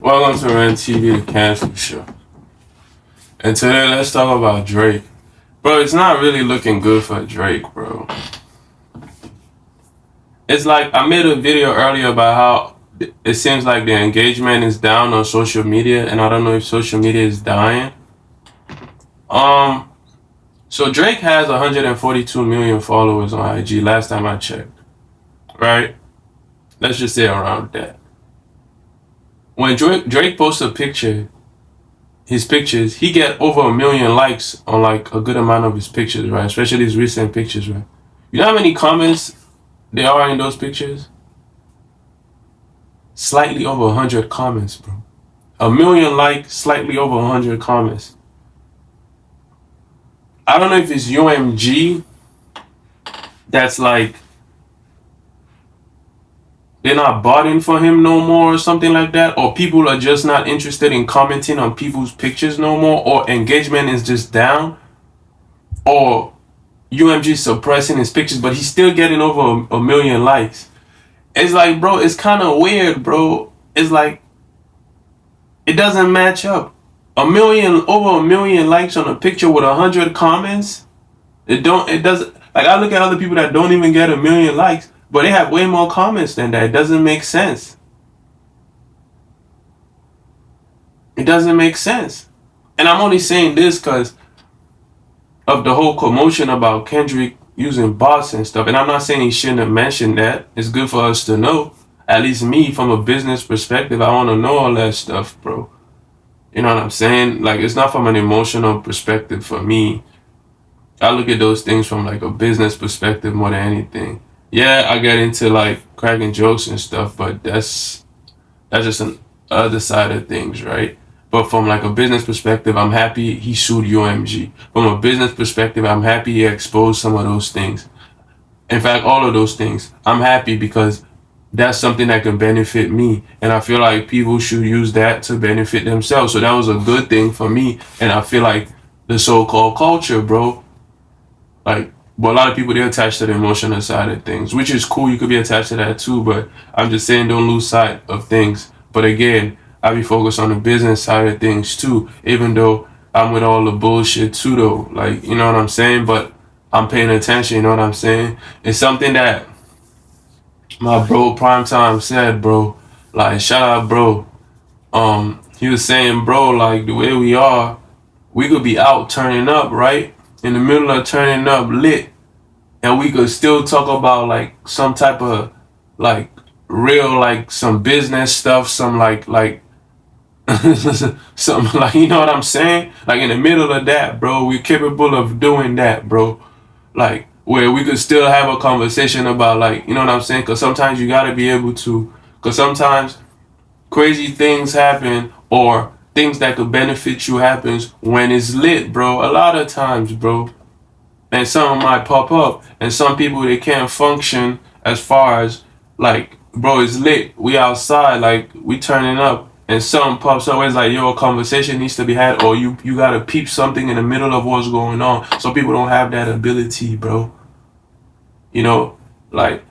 Welcome to Ren TV, the Cancer Show. And today, let's talk about Drake. Bro, it's not really looking good for Drake, bro. It's like I made a video earlier about how it seems like the engagement is down on social media, and I don't know if social media is dying. Um, so Drake has 142 million followers on IG last time I checked, right? Let's just say around that. When Drake posts a picture, his pictures, he get over 1 million likes on like a good amount of his pictures, right? Especially his recent pictures, right? You know how many comments there are in those pictures? Slightly over 100 comments, bro. 1 million likes, slightly over 100 comments. I don't know if it's UMG that's like they're not botting for him no more or something like that, or people are just not interested in commenting on people's pictures no more, or engagement is just down, or UMG suppressing his pictures, but he's still getting over 1 million likes. It's like, bro, it's kind of weird, bro. It's like it doesn't match up. Over 1 million likes on a picture with 100 comments. It doesn't. Like, I look at other people that don't even get 1 million likes, but they have way more comments than that. It doesn't make sense. It doesn't make sense. And I'm only saying this because of the whole commotion about Kendrick using bots and stuff. And I'm not saying he shouldn't have mentioned that. It's good for us to know. At least me, from a business perspective, I want to know all that stuff, bro. You know what I'm saying? Like, it's not from an emotional perspective for me. I look at those things from like a business perspective more than anything. Yeah, I get into like cracking jokes and stuff, but that's just an other side of things, right? But from like a business perspective, I'm happy he sued UMG. From a business perspective, I'm happy he exposed some of those things. In fact, all of those things. I'm happy because that's something that can benefit me. And I feel like people should use that to benefit themselves. So that was a good thing for me. And I feel like the so-called culture, bro, like, but a lot of people, they're attached to the emotional side of things, which is cool. You could be attached to that too, but I'm just saying, don't lose sight of things. But again, I be focused on the business side of things too, even though I'm with all the bullshit too, though. Like, you know what I'm saying? But I'm paying attention, you know what I'm saying? It's something that my bro Primetime said, bro. Like, shout out, bro. He was saying, bro, like, the way we are, we could be out turning up, right? In the middle of turning up lit, and we could still talk about like some type of like real, like some business stuff, some like something, like, you know what I'm saying? Like, in the middle of that, bro, we're capable of doing that, bro. Like, where we could still have a conversation about, like, you know what I'm saying? Because sometimes you gotta be able to, because sometimes crazy things happen, or things that could benefit you happens when it's lit, bro. A lot of times, bro. And some might pop up, and some people, they can't function as far as like, bro, it's lit, we outside, like, we turning up, and something pops up. It's like, yo, a conversation needs to be had, or you gotta peep something in the middle of what's going on. Some people don't have that ability, bro. You know, like,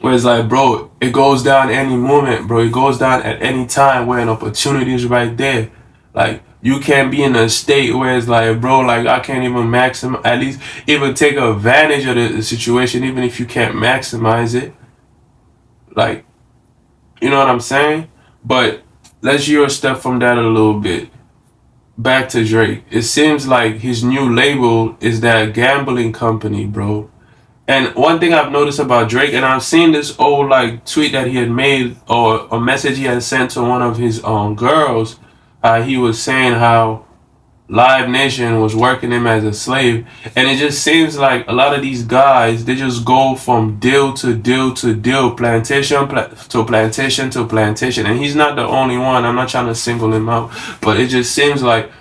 where it's like, bro, it goes down any moment, bro. It goes down at any time where an opportunity is right there. Like, you can't be in a state where it's like, bro, like, I can't even maximize, at least even take advantage of the situation, even if you can't maximize it. Like, you know what I'm saying? But let's hear a step from that a little bit. Back to Drake. It seems like his new label is that gambling company, bro. And one thing I've noticed about Drake, and I've seen this old like tweet that he had made, or a message he had sent to one of his girls. He was saying how Live Nation was working him as a slave, and it just seems like a lot of these guys, they just go from deal to deal to deal, to plantation to plantation. And he's not the only one. I'm not trying to single him out, but it just seems like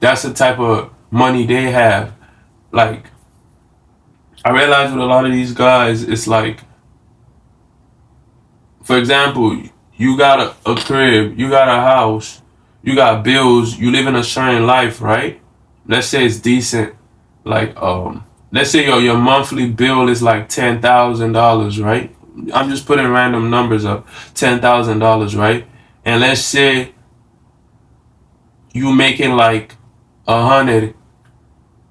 that's the type of money they have. Like, I realize with a lot of these guys, it's like, for example, you got a crib, you got a house, you got bills, you live in a certain life, right? Let's say it's decent. Like, let's say your monthly bill is like $10,000, right? I'm just putting random numbers up. $10,000, right? and let's say you making like 100.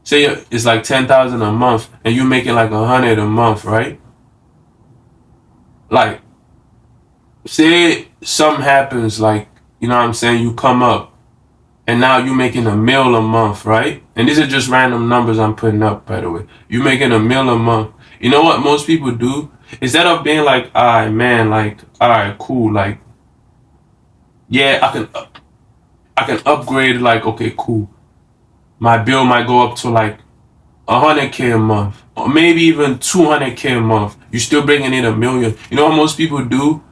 Say it's like 10,000 a month, and you making like 100 a month, right? Like, say something happens, like, you know what I'm saying, you come up, and now you making $1 million a month, right? And these are just random numbers I'm putting up, by the way. You making $1 million a month. You know what most people do? Instead of being like, all right, man, like, all right, cool, like, yeah, I can upgrade, like, okay, cool. My bill might go up to like 100K a month, or maybe even 200K a month. You're still bringing in $1 million. You know what most people do?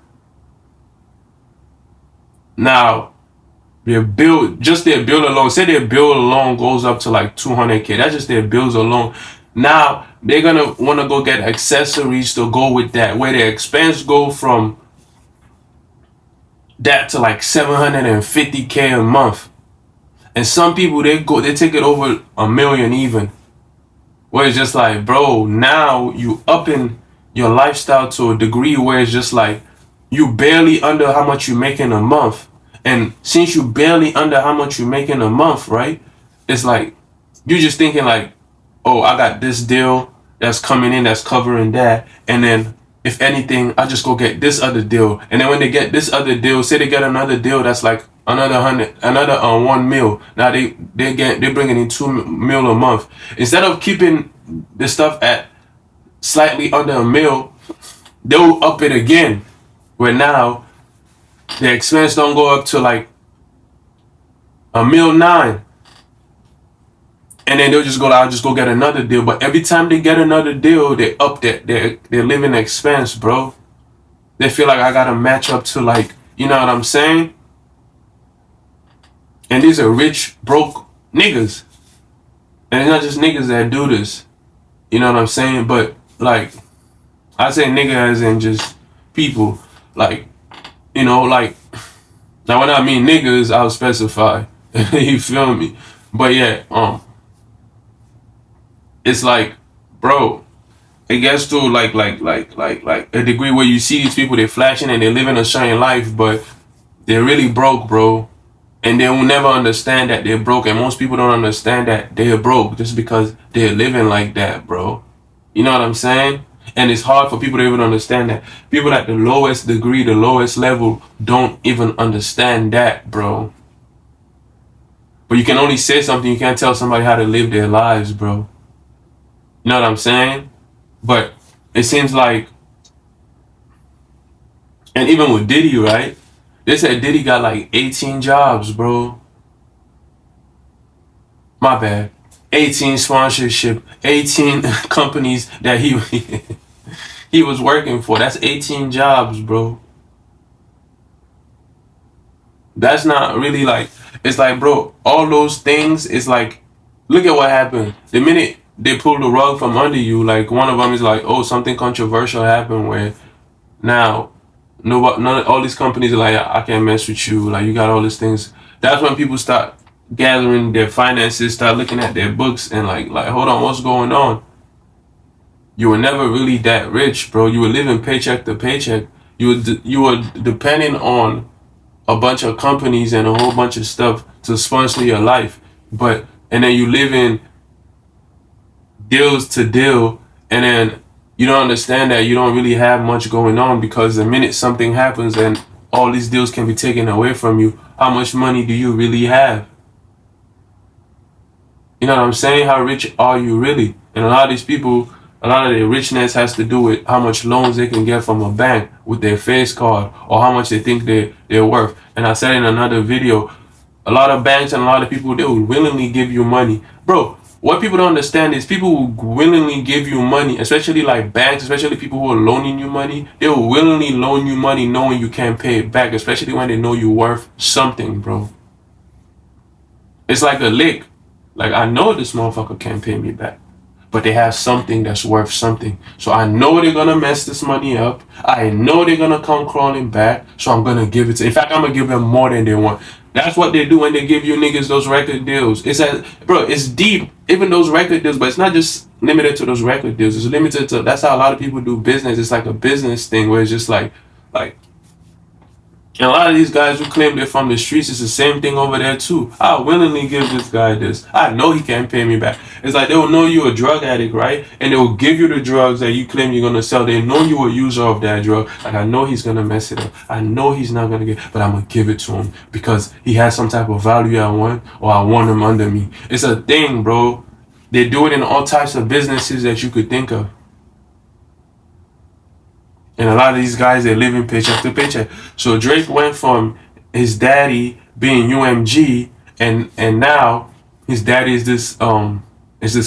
Now, just their bill alone, say their bill alone goes up to like 200K. That's just their bills alone. Now, they're gonna wanna go get accessories to go with that, where their expense go from that to like 750K a month. And some people, they take it over $1 million even. Where it's just like, bro, now you upping your lifestyle to a degree where it's just like you barely under how much you making a month. And since you barely under how much you making a month, right? It's like you just thinking like, oh, I got this deal that's coming in that's covering that, and then if anything, I just go get this other deal. And then when they get this other deal, say they get another deal that's like another 100, another 1 mil. Now they're bringing in 2 mil a month. Instead of keeping the stuff at slightly under $1 mil, they'll up it again. Where now the expense don't go up to like $1.9 million. And then they'll just go, I'll just go get another deal. But every time they get another deal, they up their living expense, bro. They feel like I gotta match up to, like, you know what I'm saying? And these are rich, broke niggas. And it's not just niggas that do this. You know what I'm saying? But, like, I say nigga as in just people. Like, you know, like, now when I mean niggas, I'll specify. You feel me? But yeah, it's like, bro, it gets to like a degree where you see these people, they're flashing and they're living a certain life, but they're really broke, bro. And they will never understand that they're broke. And most people don't understand that they're broke just because they're living like that, bro. You know what I'm saying? And it's hard for people to even understand that. People at the lowest degree, the lowest level, don't even understand that, bro. But you can only say something. You can't tell somebody how to live their lives, bro. You know what I'm saying? But it seems like, and even with Diddy, right? They said Diddy got like 18 jobs, bro. My bad. 18 sponsorship, 18 companies that he was working for. That's 18 jobs, bro. That's not really like, it's like, bro, all those things, it's like, look at what happened. The minute they pull the rug from under you, like one of them is like, oh, something controversial happened where now all these companies are like, I can't mess with you. Like, you got all these things. That's when people start gathering their finances, start looking at their books and like, hold on, what's going on? You were never really that rich, bro. You were living paycheck to paycheck. You were depending on a bunch of companies and a whole bunch of stuff to sponsor your life. And then you live in deals to deal, and then you don't understand that you don't really have much going on, because the minute something happens and all these deals can be taken away from you, how much money do you really have? You know what I'm saying? How rich are you really? And a lot of these people, a lot of their richness has to do with how much loans they can get from a bank with their face card, or how much they think they're worth. And I said in another video, a lot of banks and a lot of people, they will willingly give you money. Bro, what people don't understand is people will willingly give you money, especially like banks, especially people who are loaning you money. They will willingly loan you money knowing you can't pay it back, especially when they know you're worth something, bro. It's like a lick. Like, I know this motherfucker can't pay me back, but they have something that's worth something. So I know they're gonna mess this money up. I know they're gonna come crawling back. So I'm gonna give it to. In fact, I'm gonna give them more than they want. That's what they do when they give you niggas those record deals. It's as, bro, it's deep. Even those record deals, but it's not just limited to those record deals. It's limited to. That's how a lot of people do business. It's like a business thing where it's just like, And a lot of these guys who claim they're from the streets, it's the same thing over there too. I willingly give this guy this. I know he can't pay me back. It's like they'll know you're a drug addict, right? And they'll give you the drugs that you claim you're gonna sell. They know you're a user of that drug. Like, I know he's gonna mess it up. I know he's not gonna get, but I'm gonna give it to him because he has some type of value I want, or I want him under me. It's a thing, bro. They do it in all types of businesses that you could think of. And a lot of these guys, they're living paycheck to paycheck. So Drake went from his daddy being UMG, and now his daddy is this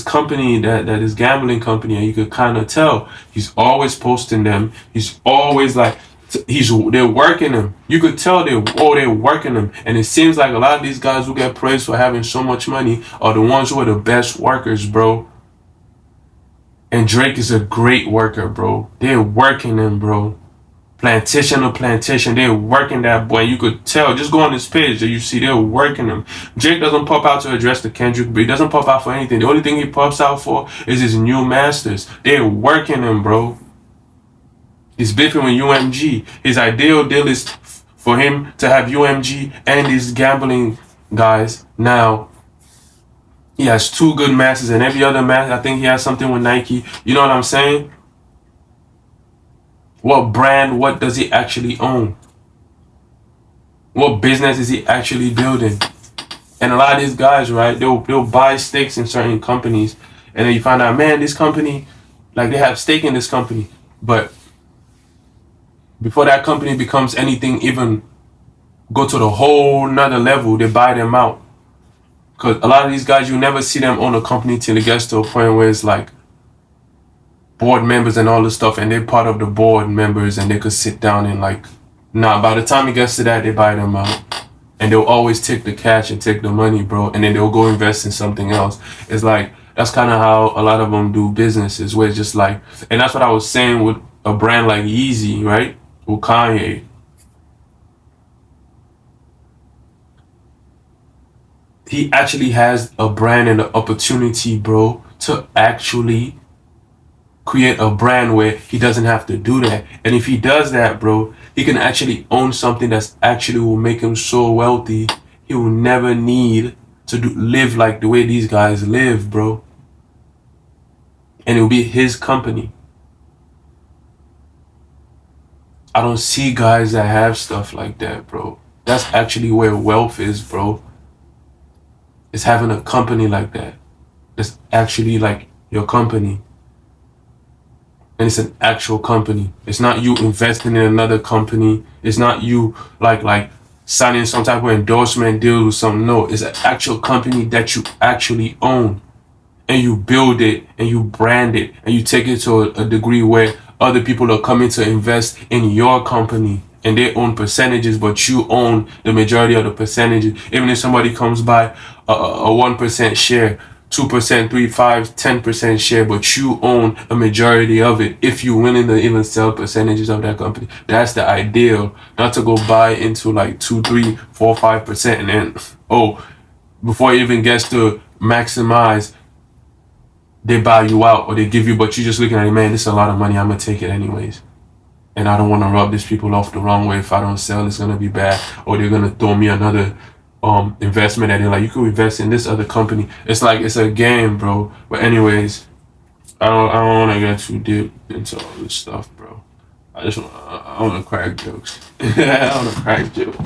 company that is gambling company, and you could kind of tell he's always posting them. He's always like they're working him. You could tell they're working him. And it seems like a lot of these guys who get praised for having so much money are the ones who are the best workers, bro. And Drake is a great worker, bro. They're working him, bro. Plantation to plantation, they're working that boy. You could tell. Just go on this page that you see they're working him. Drake doesn't pop out to address the Kendrick, but he doesn't pop out for anything. The only thing he pops out for is his new masters. They're working him, bro. He's beefing with UMG. His ideal deal is for him to have UMG and these gambling guys. Now, he has 2 good masters, and every other master, I think he has something with Nike. You know what I'm saying? What brand, what does he actually own? What business is he actually building? And a lot of these guys, right, they'll buy stakes in certain companies, and then you find out, man, this company, like, they have stake in this company. But before that company becomes anything, even go to the whole nother level, they buy them out. Because a lot of these guys, you never see them own a company till it gets to a point where it's like board members and all this stuff, and they're part of the board members, and they could sit down and like, nah, by the time it gets to that, they buy them out. And they'll always take the cash and take the money, bro, and then they'll go invest in something else. It's like, that's kind of how a lot of them do businesses, where it's just like, and that's what I was saying with a brand like Yeezy, right? With Kanye. He actually has a brand and an opportunity, bro, to actually create a brand where he doesn't have to do that. And if he does that, bro, he can actually own something that's actually will make him so wealthy, he will never need to live like the way these guys live, bro. And it will be his company. I don't see guys that have stuff like that, bro. That's actually where wealth is, bro. It's having a company like that. It's actually like your company. And it's an actual company. It's not you investing in another company. It's not you like signing some type of endorsement deal with something. No, it's an actual company that you actually own. And you build it and you brand it and you take it to a degree where other people are coming to invest in your company. And they own percentages, but you own the majority of the percentages. Even if somebody comes by a 1% share, 2%, 3, 5, 10% share, but you own a majority of it. If you're willing to even sell percentages of that company, that's the ideal. Not to go buy into like 2, 3, 4, 5%, and then before it even gets to maximize, they buy you out or they give you, but you're just looking at it, man, this is a lot of money. I'm gonna take it anyways. And I don't want to rub these people off the wrong way. If I don't sell, it's gonna be bad, or they're gonna throw me another investment, and they're like, you could invest in this other company. It's like, it's a game, bro. But anyways, I don't want to get too deep into all this stuff, bro. I want to crack jokes. I want to crack jokes.